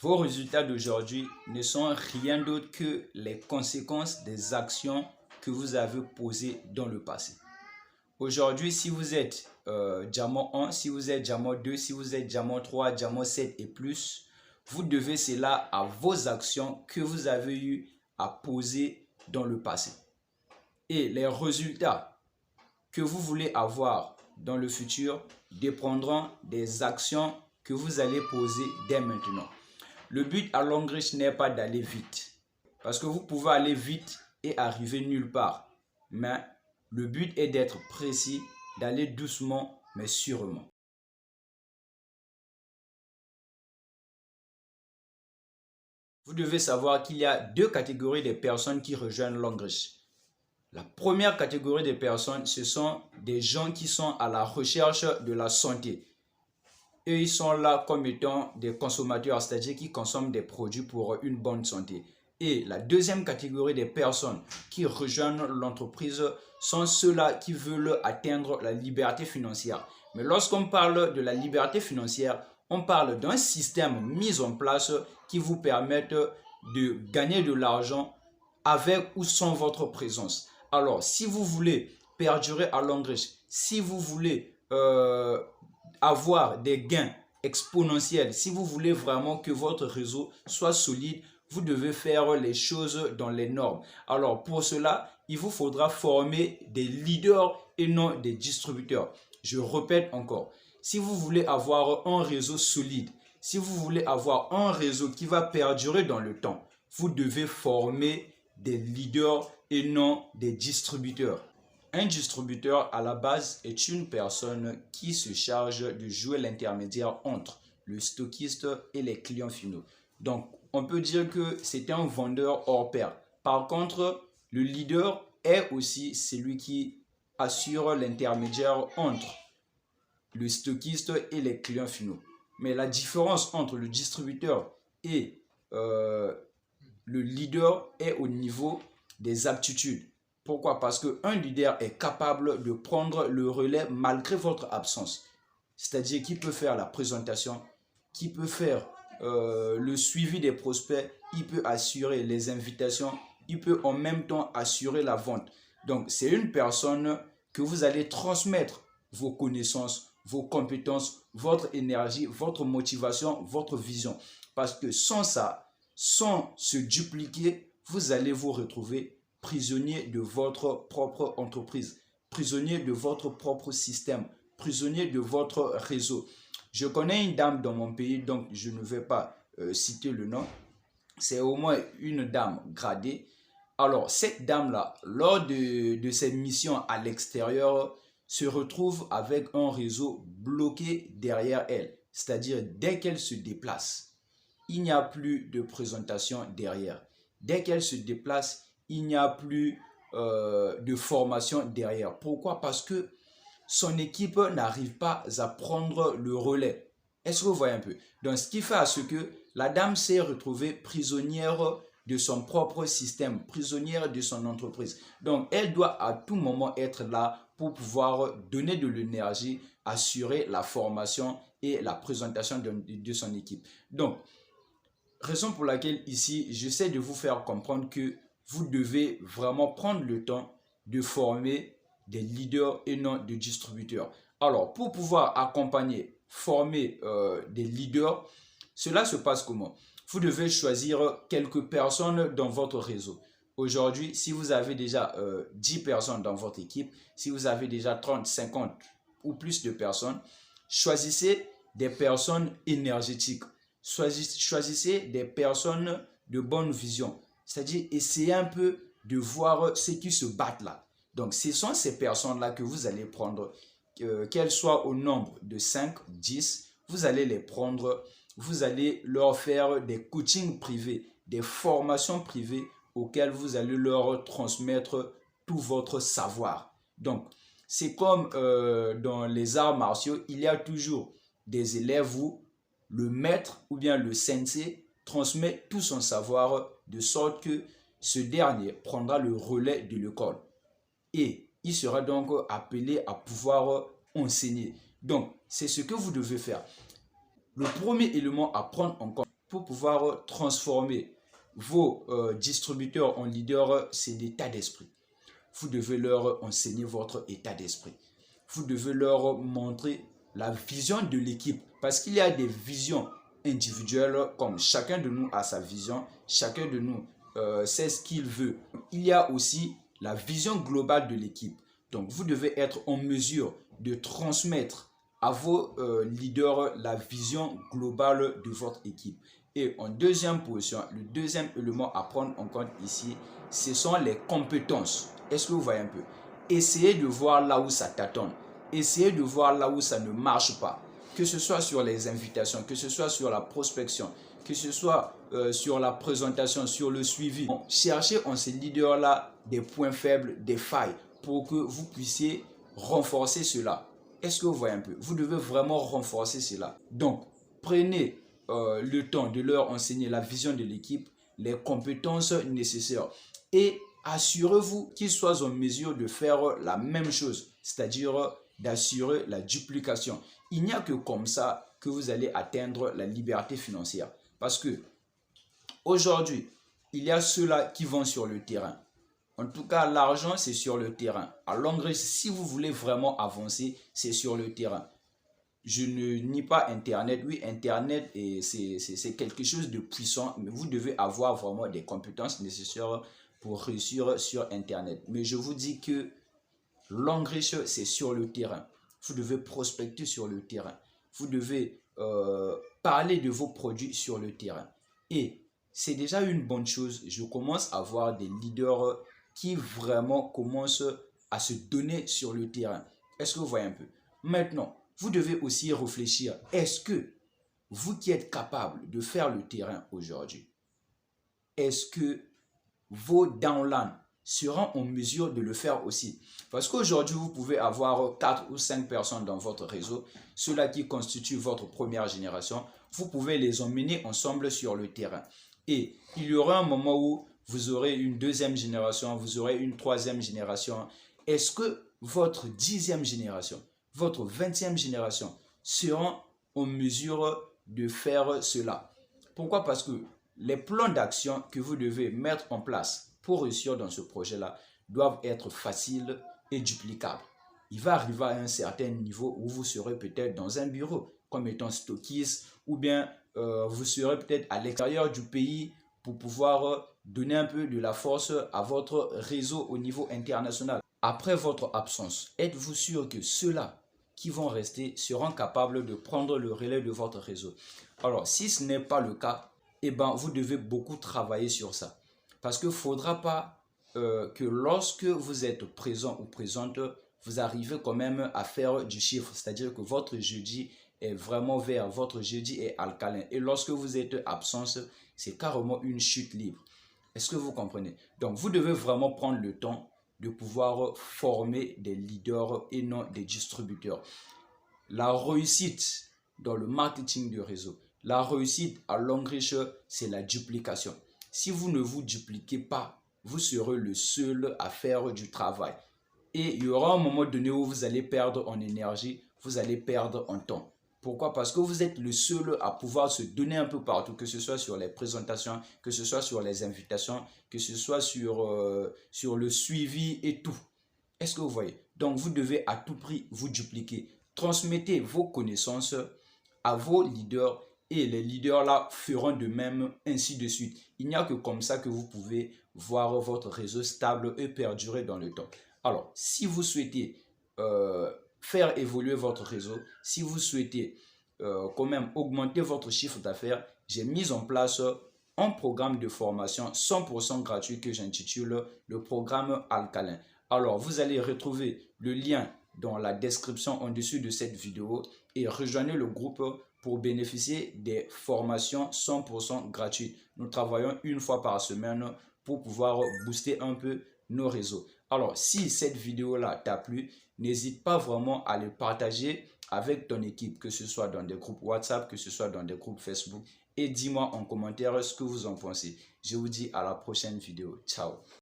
Vos résultats d'aujourd'hui ne sont rien d'autre que les conséquences des actions que vous avez posées dans le passé. Aujourd'hui, si vous êtes diamant 1, si vous êtes diamant 2, si vous êtes diamant 3, diamant 7 et plus, vous devez cela à vos actions que vous avez eu à poser dans le passé. Et les résultats que vous voulez avoir dans le futur dépendront des actions que vous allez poser dès maintenant. Le but à longue riche n'est pas d'aller vite, parce que vous pouvez aller vite et arriver nulle part. Mais le but est d'être précis, d'aller doucement mais sûrement. Vous devez savoir qu'il y a deux catégories de personnes qui rejoignent Longue Riche. La première catégorie de personnes, ce sont des gens qui sont à la recherche de la santé. Eux, ils sont là comme étant des consommateurs, c'est-à-dire qui consomment des produits pour une bonne santé. Et la deuxième catégorie de personnes qui rejoignent l'entreprise sont ceux-là qui veulent atteindre la liberté financière. Mais lorsqu'on parle de la liberté financière, on parle d'un système mis en place qui vous permette de gagner de l'argent avec ou sans votre présence. Alors, si vous voulez perdurer à longue riche, si vous voulez avoir des gains exponentiels, si vous voulez vraiment que votre réseau soit solide, vous devez faire les choses dans les normes. Alors pour cela, il vous faudra former des leaders et non des distributeurs. Je répète encore, si vous voulez avoir un réseau solide, si vous voulez avoir un réseau qui va perdurer dans le temps, vous devez former des leaders et non des distributeurs. Un distributeur à la base est une personne qui se charge de jouer l'intermédiaire entre le stockiste et les clients finaux. Donc, on peut dire que c'est un vendeur hors pair. Par contre, le leader est aussi celui qui assure l'intermédiaire entre le stockiste et les clients finaux. Mais la différence entre le distributeur et le leader est au niveau des aptitudes. Pourquoi? Parce qu'un leader est capable de prendre le relais malgré votre absence. C'est-à-dire qu'il peut faire la présentation, qu'il peut faire le suivi des prospects, il peut assurer les invitations, il peut en même temps assurer la vente. Donc, c'est une personne que vous allez transmettre vos connaissances, vos compétences, votre énergie, votre motivation, votre vision. Parce que sans ça, sans se dupliquer, vous allez vous retrouver prisonnier de votre propre entreprise, prisonnier de votre propre système, prisonnier de votre réseau. Je connais une dame dans mon pays, donc je ne vais pas citer le nom. C'est au moins une dame gradée. Alors, cette dame-là, lors de ses missions à l'extérieur, se retrouve avec un réseau bloqué derrière elle. C'est-à-dire, dès qu'elle se déplace, il n'y a plus de présentation derrière. Dès qu'elle se déplace, il n'y a plus de formation derrière. Pourquoi? Parce que son équipe n'arrive pas à prendre le relais. Est-ce que vous voyez un peu? Donc, ce qui fait à ce que la dame s'est retrouvée prisonnière de son propre système, prisonnière de son entreprise. Donc, elle doit à tout moment être là pour pouvoir donner de l'énergie, assurer la formation et la présentation de son équipe. Donc, raison pour laquelle ici, j'essaie de vous faire comprendre que vous devez vraiment prendre le temps de former des leaders et non des distributeurs. Alors, pour pouvoir accompagner, former des leaders, cela se passe comment? Vous devez choisir quelques personnes dans votre réseau. Aujourd'hui, si vous avez déjà 10 personnes dans votre équipe, si vous avez déjà 30, 50 ou plus de personnes, choisissez des personnes énergétiques. Choisissez des personnes de bonne vision. C'est-à-dire, essayez un peu de voir ceux qui se battent là. Donc, ce sont ces personnes-là que vous allez prendre, qu'elles soient au nombre de 5, 10, vous allez les prendre, vous allez leur faire des coachings privés, des formations privées auxquelles vous allez leur transmettre tout votre savoir. Donc, c'est comme dans les arts martiaux, il y a toujours des élèves où le maître ou bien le sensei transmet tout son savoir de sorte que ce dernier prendra le relais de l'école et il sera donc appelé à pouvoir enseigner. Donc, c'est ce que vous devez faire. Le premier élément à prendre en compte, pour pouvoir transformer vos distributeurs en leaders, c'est l'état d'esprit. Vous devez leur enseigner votre état d'esprit. Vous devez leur montrer la vision de l'équipe. Parce qu'il y a des visions individuelles, comme chacun de nous a sa vision, chacun de nous sait ce qu'il veut. Il y a aussi la vision globale de l'équipe. Donc, vous devez être en mesure de transmettre à vos leaders la vision globale de votre équipe. Et en deuxième position, le deuxième élément à prendre en compte ici, ce sont les compétences. Est-ce que vous voyez un peu? Essayez de voir là où ça tâtonne. Essayez de voir là où ça ne marche pas. Que ce soit sur les invitations, que ce soit sur la prospection, que ce soit sur la présentation, sur le suivi. Bon, cherchez en ces leaders-là des points faibles, des failles, pour que vous puissiez renforcer cela. Est-ce que vous voyez un peu? Vous devez vraiment renforcer cela. Donc, prenez le temps de leur enseigner la vision de l'équipe, les compétences nécessaires et assurez-vous qu'ils soient en mesure de faire la même chose, c'est-à-dire d'assurer la duplication. Il n'y a que comme ça que vous allez atteindre la liberté financière. Parce que aujourd'hui, il y a ceux-là qui vont sur le terrain. En tout cas, l'argent, c'est sur le terrain. À longue, si vous voulez vraiment avancer, c'est sur le terrain. Je ne nie pas Internet. Oui, Internet, c'est quelque chose de puissant, mais vous devez avoir vraiment des compétences nécessaires pour réussir sur Internet. Mais je vous dis que l'engrais, c'est sur le terrain. Vous devez prospecter sur le terrain. Vous devez parler de vos produits sur le terrain. Et c'est déjà une bonne chose. Je commence à voir des leaders qui vraiment commencent à se donner sur le terrain. Est-ce que vous voyez un peu? Maintenant, vous devez aussi réfléchir. Est-ce que vous qui êtes capable de faire le terrain aujourd'hui, est-ce que vos downlines seront en mesure de le faire aussi? Parce qu'aujourd'hui, vous pouvez avoir 4 ou 5 personnes dans votre réseau, ceux-là qui constituent votre première génération. Vous pouvez les emmener ensemble sur le terrain. Et il y aura un moment où vous aurez une deuxième génération, vous aurez une troisième génération. Est-ce que votre 10e génération, votre 20e génération seront en mesure de faire cela? Pourquoi? Parce que les plans d'action que vous devez mettre en place pour réussir dans ce projet-là doivent être faciles et duplicables. Il va arriver à un certain niveau où vous serez peut-être dans un bureau comme étant stockiste ou bien vous serez peut-être à l'extérieur du pays pour pouvoir donner un peu de la force à votre réseau au niveau international. Après votre absence, êtes-vous sûr que ceux-là qui vont rester seront capables de prendre le relais de votre réseau? Alors, si ce n'est pas le cas, eh ben, vous devez beaucoup travailler sur ça. Parce qu'il ne faudra pas que lorsque vous êtes présent ou présente, vous arrivez quand même à faire du chiffre. C'est-à-dire que votre jeudi est vraiment vert, votre jeudi est alcalin. Et lorsque vous êtes absent, c'est carrément une chute libre. Est-ce que vous comprenez? Donc, vous devez vraiment prendre le temps de pouvoir former des leaders et non des distributeurs. La réussite dans le marketing de réseau, la réussite à longue échelle, c'est la duplication. Si vous ne vous dupliquez pas, vous serez le seul à faire du travail. Et il y aura un moment donné où vous allez perdre en énergie, vous allez perdre en temps. Pourquoi? Parce que vous êtes le seul à pouvoir se donner un peu partout, que ce soit sur les présentations, que ce soit sur les invitations, que ce soit sur le suivi et tout. Est-ce que vous voyez? Donc, vous devez à tout prix vous dupliquer. Transmettez vos connaissances à vos leaders et les leaders là feront de même, ainsi de suite. Il n'y a que comme ça que vous pouvez voir votre réseau stable et perdurer dans le temps. Alors, si vous souhaitez faire évoluer votre réseau, si vous souhaitez quand même augmenter votre chiffre d'affaires, j'ai mis en place un programme de formation 100% gratuit que j'intitule le programme Alcalin. Alors, vous allez retrouver le lien dans la description en dessous de cette vidéo et rejoignez le groupe pour bénéficier des formations 100% gratuites. Nous travaillons une fois par semaine pour pouvoir booster un peu nos réseaux. Alors, si cette vidéo-là t'a plu, n'hésite pas vraiment à le partager avec ton équipe, que ce soit dans des groupes WhatsApp, que ce soit dans des groupes Facebook. Et dis-moi en commentaire ce que vous en pensez. Je vous dis à la prochaine vidéo. Ciao.